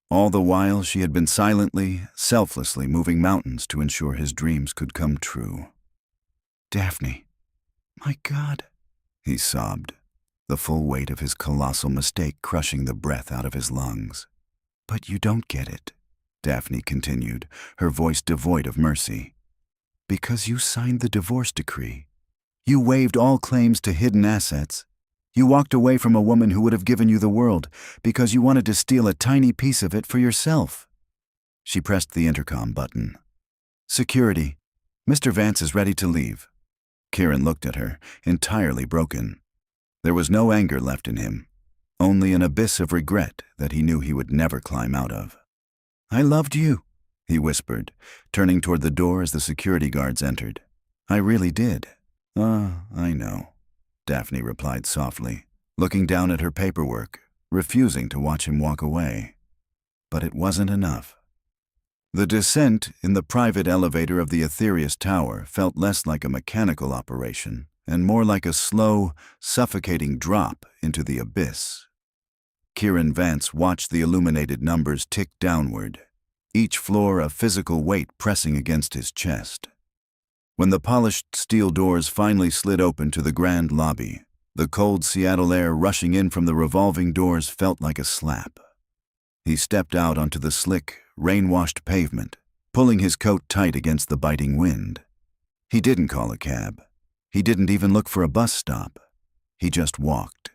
All the while, she had been silently, selflessly moving mountains to ensure his dreams could come true. "Daphne, my God," he sobbed, the full weight of his colossal mistake crushing the breath out of his lungs. "But you don't get it," Daphne continued, her voice devoid of mercy. "Because you signed the divorce decree. You waived all claims to hidden assets. You walked away from a woman who would have given you the world because you wanted to steal a tiny piece of it for yourself." She pressed the intercom button. "Security, Mr. Vance is ready to leave." Kieran looked at her, entirely broken. There was no anger left in him, only an abyss of regret that he knew he would never climb out of. "I loved you," he whispered, turning toward the door as the security guards entered. "I really did." I know," Daphne replied softly, looking down at her paperwork, refusing to watch him walk away. But it wasn't enough. The descent in the private elevator of the Aetherius Tower felt less like a mechanical operation and more like a slow, suffocating drop into the abyss. Kieran Vance watched the illuminated numbers tick downward, each floor a physical weight pressing against his chest. When the polished steel doors finally slid open to the grand lobby, the cold Seattle air rushing in from the revolving doors felt like a slap. He stepped out onto the slick, rain-washed pavement, pulling his coat tight against the biting wind. He didn't call a cab. He didn't even look for a bus stop. He just walked.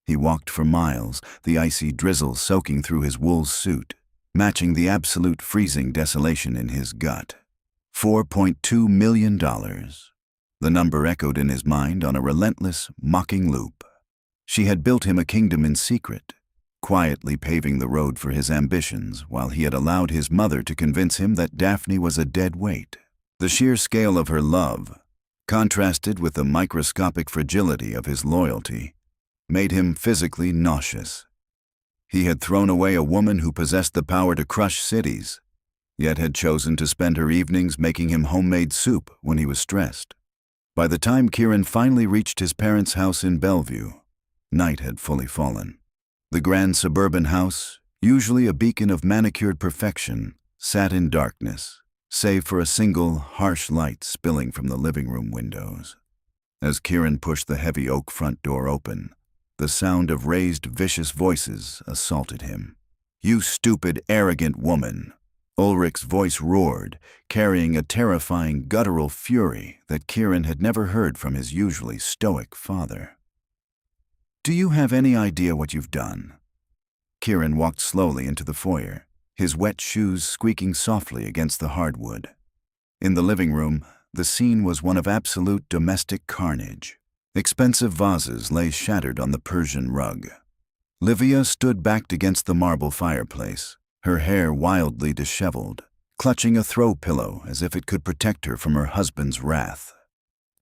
He walked for miles, the icy drizzle soaking through his wool suit, matching the absolute freezing desolation in his gut. $4.2 million. The number echoed in his mind on a relentless, mocking loop. She had built him a kingdom in secret, quietly paving the road for his ambitions while he had allowed his mother to convince him that Daphne was a dead weight. The sheer scale of her love, contrasted with the microscopic fragility of his loyalty, made him physically nauseous. He had thrown away a woman who possessed the power to crush cities, yet had chosen to spend her evenings making him homemade soup when he was stressed. By the time Kieran finally reached his parents' house in Bellevue, night had fully fallen. The grand suburban house, usually a beacon of manicured perfection, sat in darkness, save for a single, harsh light spilling from the living room windows. As Kieran pushed the heavy oak front door open, the sound of raised, vicious voices assaulted him. "You stupid, arrogant woman!" Ulrich's voice roared, carrying a terrifying, guttural fury that Kieran had never heard from his usually stoic father. "Do you have any idea what you've done?" Kieran walked slowly into the foyer, his wet shoes squeaking softly against the hardwood. In the living room, the scene was one of absolute domestic carnage. Expensive vases lay shattered on the Persian rug. Livia stood backed against the marble fireplace, her hair wildly disheveled, clutching a throw pillow as if it could protect her from her husband's wrath.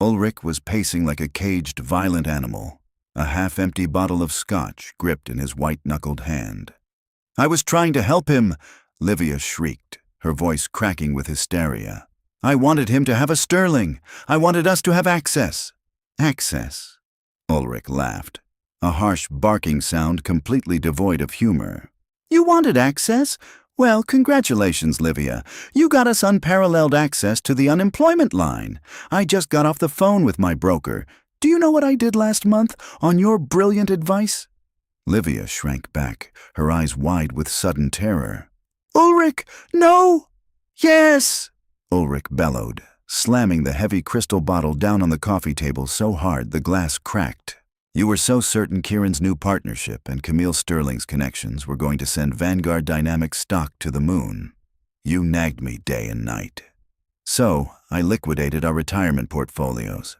Ulrich was pacing like a caged, violent animal, a half-empty bottle of scotch gripped in his white-knuckled hand. "I was trying to help him," Livia shrieked, her voice cracking with hysteria. "I wanted him to have a sterling. I wanted us to have access." "Access?" Ulrich laughed, a harsh barking sound completely devoid of humor. "You wanted access? Well, congratulations, Livia. You got us unparalleled access to the unemployment line. I just got off the phone with my broker. Do you know what I did last month on your brilliant advice?" Livia shrank back, her eyes wide with sudden terror. "Ulrich, no!" "Yes!" Ulrich bellowed, slamming the heavy crystal bottle down on the coffee table so hard the glass cracked. "You were so certain Kieran's new partnership and Camille Sterling's connections were going to send Vanguard Dynamics stock to the moon. You nagged me day and night. So, I liquidated our retirement portfolios.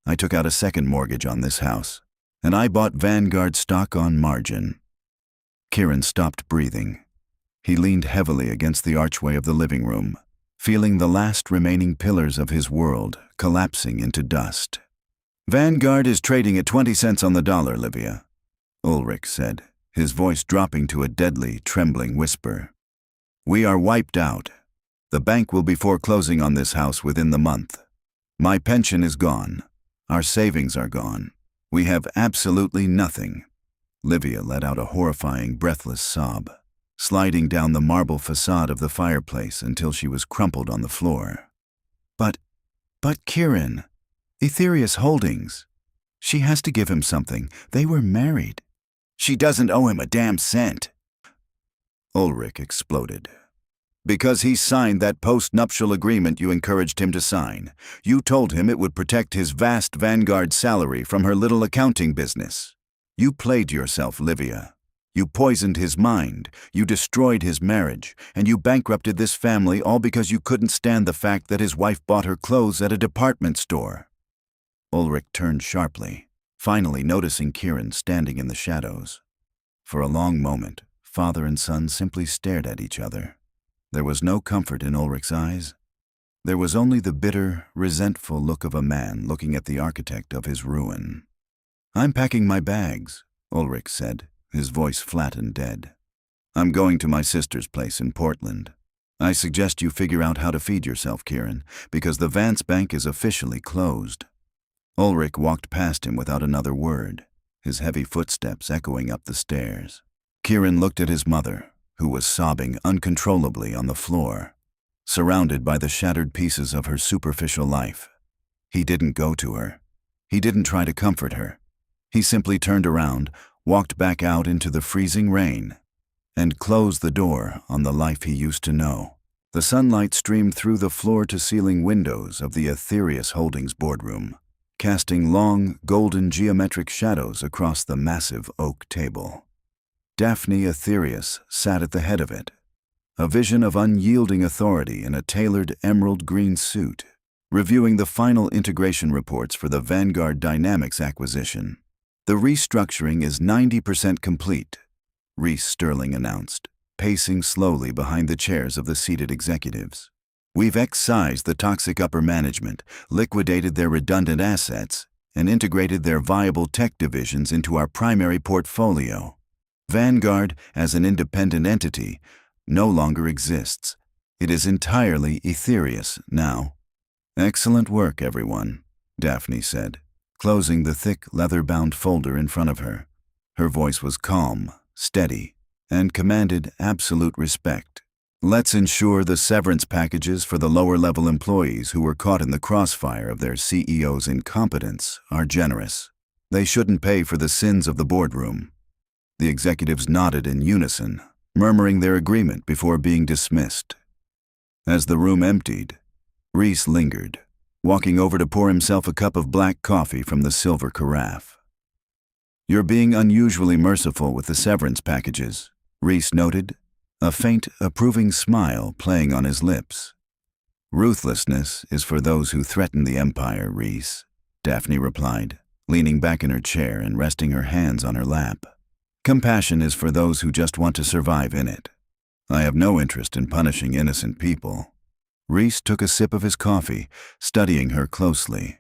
I took out a second mortgage on this house, and I bought Vanguard stock on margin." Kieran stopped breathing. He leaned heavily against the archway of the living room, feeling the last remaining pillars of his world collapsing into dust. "Vanguard is trading at 20 cents on the dollar, Livia," Ulrich said, his voice dropping to a deadly, trembling whisper. "We are wiped out. The bank will be foreclosing on this house within the month. My pension is gone. Our savings are gone. We have absolutely nothing." Livia let out a horrifying, breathless sob, sliding down the marble facade of the fireplace until she was crumpled on the floor. But Kieran, Aetherius Holdings. She has to give him something. They were married. She doesn't owe him a damn cent." Ulrich exploded. "Because he signed that post-nuptial agreement you encouraged him to sign. You told him it would protect his vast Vanguard salary from her little accounting business. You played yourself, Livia. You poisoned his mind, you destroyed his marriage, and you bankrupted this family all because you couldn't stand the fact that his wife bought her clothes at a department store." Ulrich turned sharply, finally noticing Kieran standing in the shadows. For a long moment, father and son simply stared at each other. There was no comfort in Ulrich's eyes. There was only the bitter, resentful look of a man looking at the architect of his ruin. "I'm packing my bags," Ulrich said, his voice flat and dead. "I'm going to my sister's place in Portland. I suggest you figure out how to feed yourself, Kieran, because the Vance Bank is officially closed." Ulrich walked past him without another word, his heavy footsteps echoing up the stairs. Kieran looked at his mother, who was sobbing uncontrollably on the floor, surrounded by the shattered pieces of her superficial life. He didn't go to her. He didn't try to comfort her. He simply turned around, walked back out into the freezing rain, and closed the door on the life he used to know. The sunlight streamed through the floor-to-ceiling windows of the Aetherius Holdings boardroom, casting long, golden geometric shadows across the massive oak table. Daphne Aetherius sat at the head of it, a vision of unyielding authority in a tailored emerald green suit, reviewing the final integration reports for the Vanguard Dynamics acquisition. "The restructuring is 90% complete," Reese Sterling announced, pacing slowly behind the chairs of the seated executives. "We've excised the toxic upper management, liquidated their redundant assets, and integrated their viable tech divisions into our primary portfolio. Vanguard, as an independent entity, no longer exists. It is entirely Aetherius now." "Excellent work, everyone," Daphne said, closing the thick, leather-bound folder in front of her. Her voice was calm, steady, and commanded absolute respect. "Let's ensure the severance packages for the lower-level employees who were caught in the crossfire of their CEO's incompetence are generous. They shouldn't pay for the sins of the boardroom." The executives nodded in unison, murmuring their agreement before being dismissed. As the room emptied, Reese lingered, walking over to pour himself a cup of black coffee from the silver carafe. "You're being unusually merciful with the severance packages," Reese noted, a faint, approving smile playing on his lips. "Ruthlessness is for those who threaten the Empire, Reese," Daphne replied, leaning back in her chair and resting her hands on her lap. "Compassion is for those who just want to survive in it. I have no interest in punishing innocent people." Reese took a sip of his coffee, studying her closely.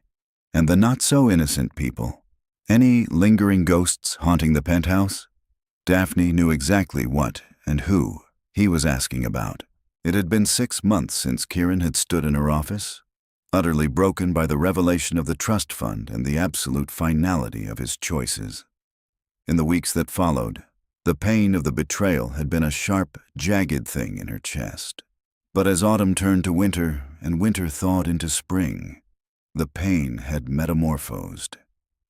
"And the not-so-innocent people? Any lingering ghosts haunting the penthouse?" Daphne knew exactly what and who he was asking about. It had been 6 months since Kieran had stood in her office, utterly broken by the revelation of the trust fund and the absolute finality of his choices. In the weeks that followed, the pain of the betrayal had been a sharp, jagged thing in her chest. But as autumn turned to winter and winter thawed into spring, the pain had metamorphosed.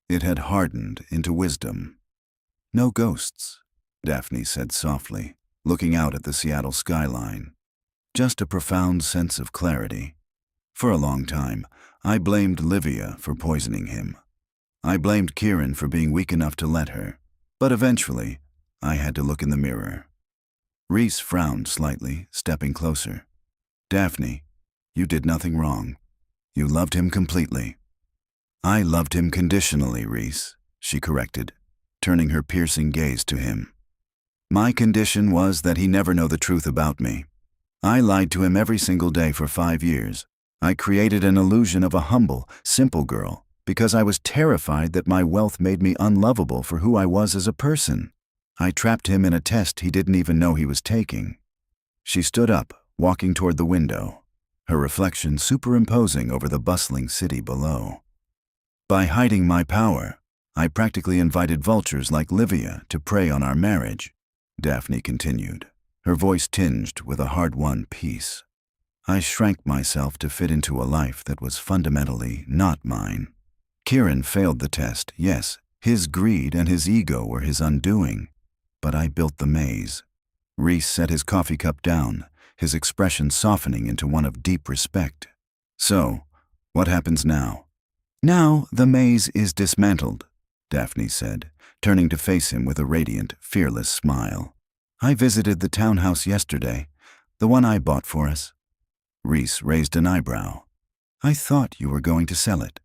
It had hardened into wisdom. "No ghosts," Daphne said softly, looking out at the Seattle skyline. "Just a profound sense of clarity. For a long time, I blamed Livia for poisoning him. I blamed Kieran for being weak enough to let her. But eventually, I had to look in the mirror." Reese frowned slightly, stepping closer. "Daphne, you did nothing wrong. You loved him completely." "I loved him conditionally, Reese," she corrected, turning her piercing gaze to him. My condition was that he never know the truth about me. I lied to him every single day for 5 years. I created an illusion of a humble, simple girl because I was terrified that my wealth made me unlovable for who I was as a person. I trapped him in a test he didn't even know he was taking. She stood up, walking toward the window, her reflection superimposing over the bustling city below. By hiding my power, I practically invited vultures like Livia to prey on our marriage, Daphne continued, her voice tinged with a hard-won peace. I shrank myself to fit into a life that was fundamentally not mine. Kieran failed the test, yes, his greed and his ego were his undoing, but I built the maze. Reese set his coffee cup down, his expression softening into one of deep respect. So, what happens now? Now the maze is dismantled, Daphne said, turning to face him with a radiant, fearless smile. I visited the townhouse yesterday, the one I bought for us. Reese raised an eyebrow. I thought you were going to sell it.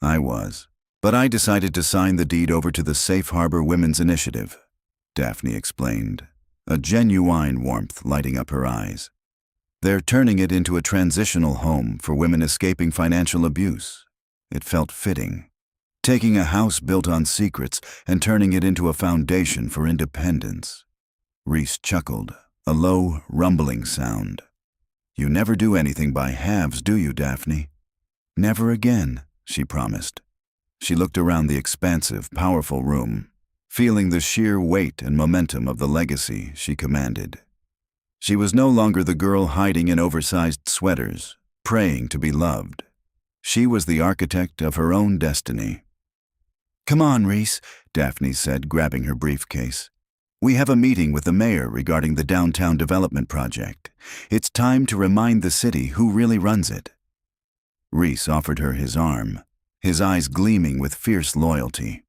I was, but I decided to sign the deed over to the Safe Harbor Women's Initiative, Daphne explained, a genuine warmth lighting up her eyes. They're turning it into a transitional home for women escaping financial abuse. It felt fitting. Taking a house built on secrets and turning it into a foundation for independence. Reese chuckled, a low, rumbling sound. You never do anything by halves, do you, Daphne? Never again, she promised. She looked around the expansive, powerful room, feeling the sheer weight and momentum of the legacy she commanded. She was no longer the girl hiding in oversized sweaters, praying to be loved. She was the architect of her own destiny. Come on, Reese, Daphne said, grabbing her briefcase. We have a meeting with the mayor regarding the downtown development project. It's time to remind the city who really runs it. Reese offered her his arm, his eyes gleaming with fierce loyalty.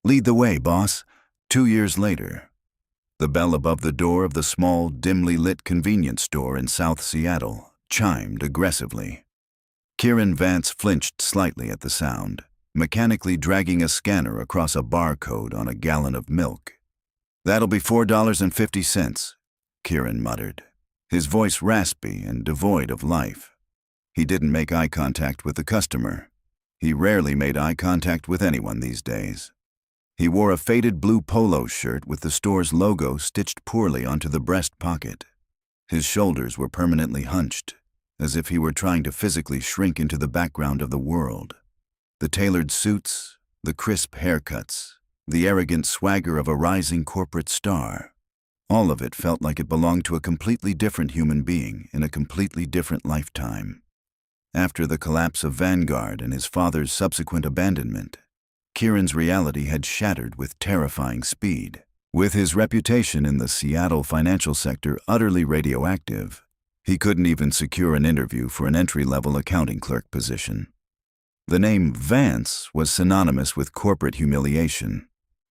Lead the way, boss. 2 years later, the bell above the door of the small, dimly lit convenience store in South Seattle chimed aggressively. Kieran Vance flinched slightly at the sound, mechanically dragging a scanner across a barcode on a gallon of milk. That'll be $4.50, Kieran muttered, his voice raspy and devoid of life. He didn't make eye contact with the customer. He rarely made eye contact with anyone these days. He wore a faded blue polo shirt with the store's logo stitched poorly onto the breast pocket. His shoulders were permanently hunched, as if he were trying to physically shrink into the background of the world. The tailored suits, the crisp haircuts, the arrogant swagger of a rising corporate star. All of it felt like it belonged to a completely different human being in a completely different lifetime. After the collapse of Vanguard and his father's subsequent abandonment, Kieran's reality had shattered with terrifying speed. With his reputation in the Seattle financial sector utterly radioactive, he couldn't even secure an interview for an entry-level accounting clerk position. The name Vance was synonymous with corporate humiliation.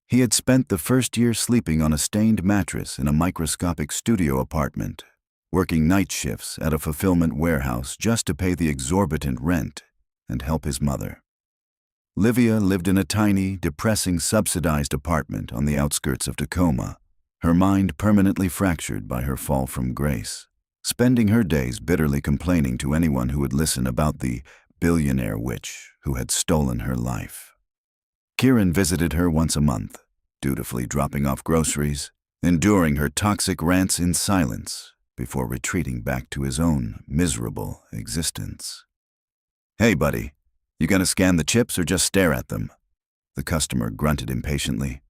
He had spent the first year sleeping on a stained mattress in a microscopic studio apartment, working night shifts at a fulfillment warehouse just to pay the exorbitant rent and help his mother. Livia lived in a tiny, depressing, subsidized apartment on the outskirts of Tacoma, her mind permanently fractured by her fall from grace, spending her days bitterly complaining to anyone who would listen about the billionaire witch who had stolen her life. Kieran visited her once a month, dutifully dropping off groceries, enduring her toxic rants in silence before retreating back to his own miserable existence. Hey, buddy, you gonna scan the chips or just stare at them? The customer grunted impatiently.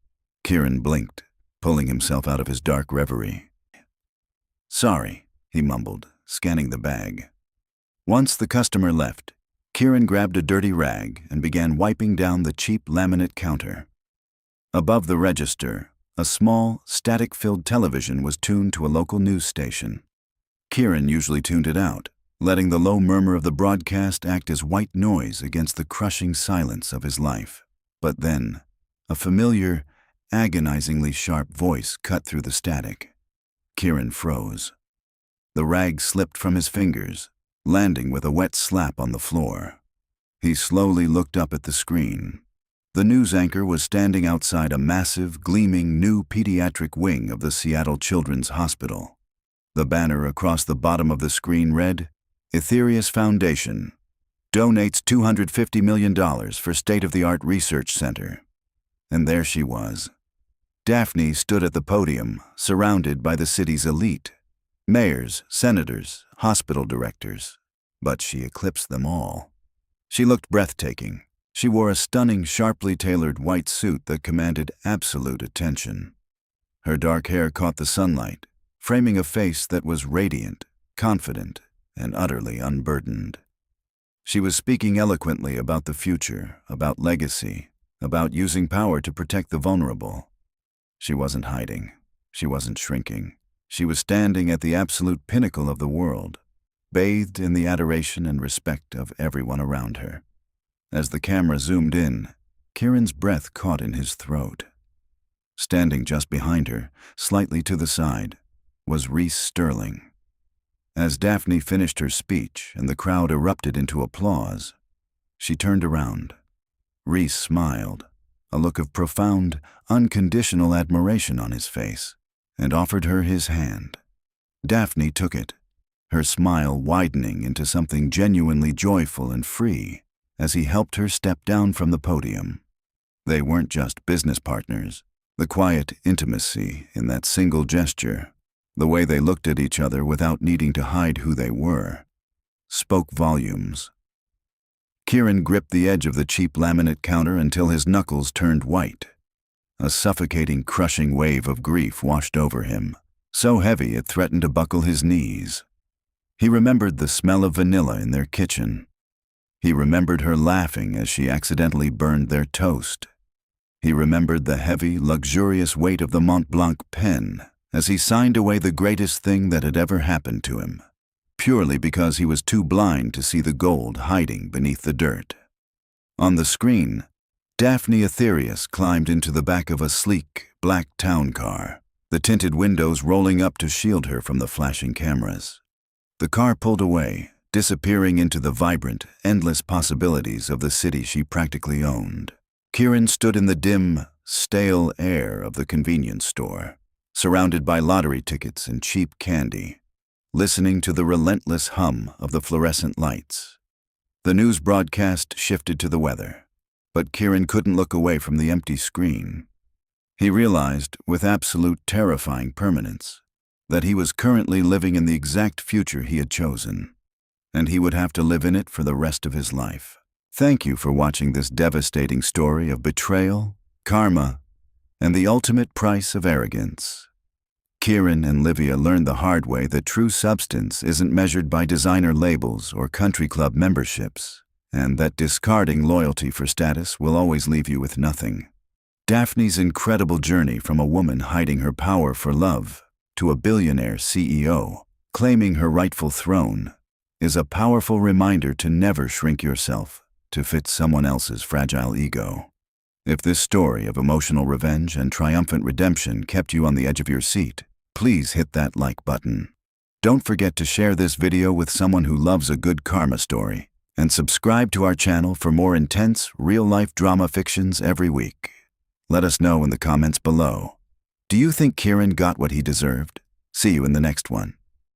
Kieran blinked, pulling himself out of his dark reverie. Sorry, he mumbled, scanning the bag. Once the customer left, Kieran grabbed a dirty rag and began wiping down the cheap laminate counter. Above the register, a small, static-filled television was tuned to a local news station. Kieran usually tuned it out, letting the low murmur of the broadcast act as white noise against the crushing silence of his life. But then, a familiar, agonizingly sharp voice cut through the static. Kieran froze. The rag slipped from his fingers, landing with a wet slap on the floor. He slowly looked up at the screen. The news anchor was standing outside a massive, gleaming new pediatric wing of the Seattle Children's Hospital. The banner across the bottom of the screen read, "Aetherius Foundation donates $250 million for state-of-the-art research center." And there she was. Daphne stood at the podium, surrounded by the city's elite. Mayors, senators, hospital directors. But she eclipsed them all. She looked breathtaking. She wore a stunning, sharply tailored white suit that commanded absolute attention. Her dark hair caught the sunlight, framing a face that was radiant, confident, and utterly unburdened. She was speaking eloquently about the future, about legacy, about using power to protect the vulnerable. She wasn't hiding. She wasn't shrinking. She was standing at the absolute pinnacle of the world, bathed in the adoration and respect of everyone around her. As the camera zoomed in, Kieran's breath caught in his throat. Standing just behind her, slightly to the side, was Reese Sterling. As Daphne finished her speech and the crowd erupted into applause, she turned around. Reese smiled, a look of profound, unconditional admiration on his face, and offered her his hand. Daphne took it, her smile widening into something genuinely joyful and free as he helped her step down from the podium. They weren't just business partners. The quiet intimacy in that single gesture, the way they looked at each other without needing to hide who they were, spoke volumes. Kieran gripped the edge of the cheap laminate counter until his knuckles turned white. A suffocating, crushing wave of grief washed over him, so heavy it threatened to buckle his knees. He remembered the smell of vanilla in their kitchen. He remembered her laughing as she accidentally burned their toast. He remembered the heavy, luxurious weight of the Mont Blanc pen as he signed away the greatest thing that had ever happened to him, purely because he was too blind to see the gold hiding beneath the dirt. On the screen, Daphne Aetherius climbed into the back of a sleek, black town car, the tinted windows rolling up to shield her from the flashing cameras. The car pulled away, disappearing into the vibrant, endless possibilities of the city she practically owned. Kieran stood in the dim, stale air of the convenience store, surrounded by lottery tickets and cheap candy, listening to the relentless hum of the fluorescent lights. The news broadcast shifted to the weather, but Kieran couldn't look away from the empty screen. He realized, with absolute terrifying permanence, that he was currently living in the exact future he had chosen, and he would have to live in it for the rest of his life. Thank you for watching this devastating story of betrayal, karma, and the ultimate price of arrogance. Kieran and Livia learned the hard way that true substance isn't measured by designer labels or country club memberships, and that discarding loyalty for status will always leave you with nothing. Daphne's incredible journey from a woman hiding her power for love to a billionaire CEO claiming her rightful throne is a powerful reminder to never shrink yourself to fit someone else's fragile ego. If this story of emotional revenge and triumphant redemption kept you on the edge of your seat, please hit that like button. Don't forget to share this video with someone who loves a good karma story, and subscribe to our channel for more intense, real-life drama fictions every week. Let us know in the comments below. Do you think Kieran got what he deserved? See you in the next one.